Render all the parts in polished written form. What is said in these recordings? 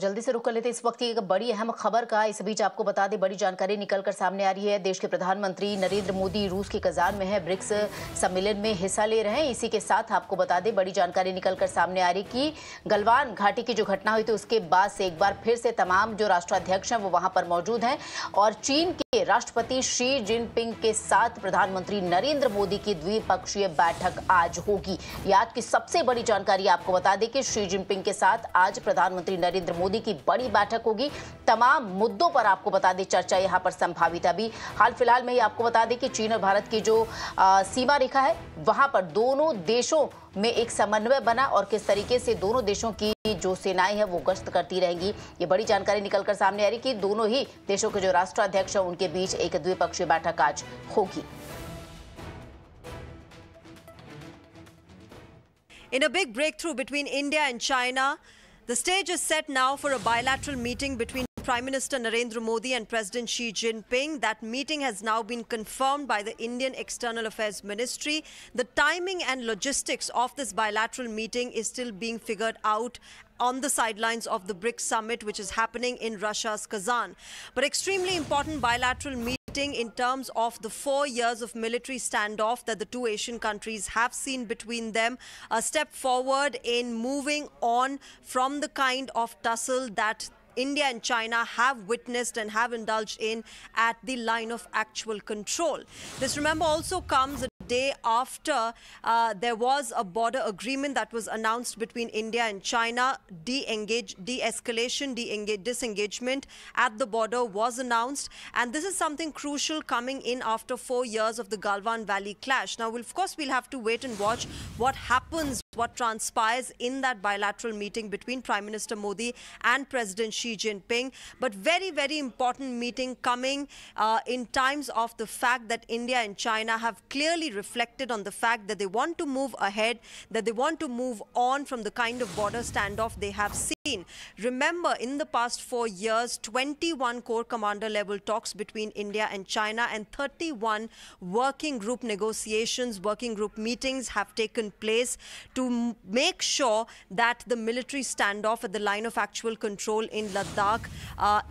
तो जल्दी से रुक कर लेते इस वक्त की एक बड़ी अहम खबर का। इस बीच आपको बता दें, बड़ी जानकारी निकलकर सामने आ रही है। देश के प्रधानमंत्री नरेंद्र मोदी रूस के कजान में है, ब्रिक्स सम्मेलन में हिस्सा ले रहे हैं। इसी के साथ आपको बता दें, बड़ी जानकारी निकलकर सामने आ रही कि गलवान घाटी की जो घटना हुई थी उसके बाद से एक बार फिर से तमाम जो राष्ट्राध्यक्ष हैं वो वहां पर मौजूद हैं और चीन के राष्ट्रपति शी जिनपिंग के साथ प्रधानमंत्री नरेंद्र मोदी की द्विपक्षीय बैठक आज होगी। ये आज की सबसे बड़ी जानकारी। आपको बता दें कि शी जिनपिंग के साथ आज प्रधानमंत्री नरेंद्र मोदी की बड़ी बैठक होगी। तमाम मुद्दों पर आपको बता दें चर्चा यहां पर संभावित है। अभी हाल फिलहाल में ही आपको बता दें कि चीन और भारत की जो सीमा रेखा है वहां पर दोनों देशों में एक समन्वय बना और किस तरीके से दोनों देशों की जो सेनाएं हैं वो गश्त करती रहेंगी। ये बड़ी जानकारी निकलकर सामने आ रही कि दोनों ही देशों के जो राष्ट्राध्यक्ष हैं उनके बीच एक द्विपक्षीय बैठक आज होगी। In a big breakthrough between India and China, the stage is set now for a bilateral meeting between Prime Minister Narendra Modi and President Xi Jinping. That meeting has now been confirmed by the Indian External Affairs Ministry. The timing and logistics of this bilateral meeting is still being figured out on the sidelines of the Brics Summit, which is happening in Russia's Kazan. But extremely important bilateral meeting in terms of the 4 years of military standoff that the two Asian countries have seen between them. A step forward in moving on from the kind of tussle that India and China have witnessed and have indulged in at the line of actual control. This, remember, also comes a day after there was a border agreement that was announced between India and China. De-escalation, disengagement at the border was announced, and this is something crucial coming in after 4 years of the Galwan Valley clash. Now, of course, we'll have to wait and watch what happens, what transpires in that bilateral meeting between Prime Minister Modi and President Xi Jinping. But very, very important meeting coming in times of the fact that India and China have clearly reflected on the fact that they want to move ahead, that they want to move on from the kind of border standoff they have seen. Remember, in the past 4 years, 21 core commander level talks between India and China and 31 working group negotiations, working group meetings have taken place to make sure that the military standoff at the line of actual control in Ladakh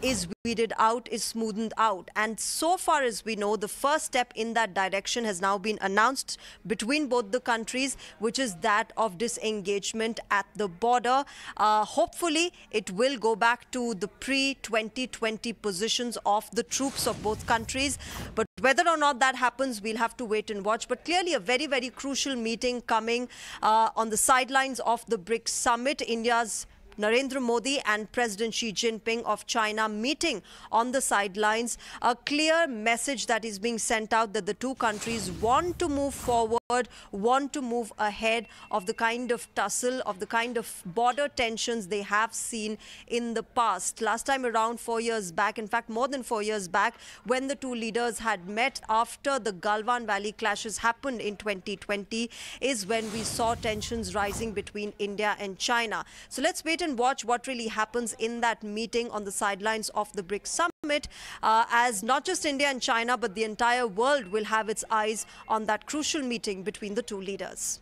is weeded out, is smoothened out. And so far as we know, the first step in that direction has now been announced between both the countries, which is that of disengagement at the border. Hopefully, it will go back to the pre-2020 positions of the troops of both countries. But whether or not that happens, we'll have to wait and watch. But clearly, a very, very crucial meeting coming on the sidelines of the Brics Summit. India's Narendra Modi and President Xi Jinping of China meeting on the sidelines. A clear message that is being sent out that the two countries want to move forward, want to move ahead of the kind of tussle, of the kind of border tensions they have seen in the past. Last time around 4 years back, in fact more than 4 years back, when the two leaders had met after the Galwan Valley clashes happened in 2020, is when we saw tensions rising between India and China. So let's wait and watch what really happens in that meeting on the sidelines of the Brics Summit, as not just India and China, but the entire world will have its eyes on that crucial meeting between the two leaders.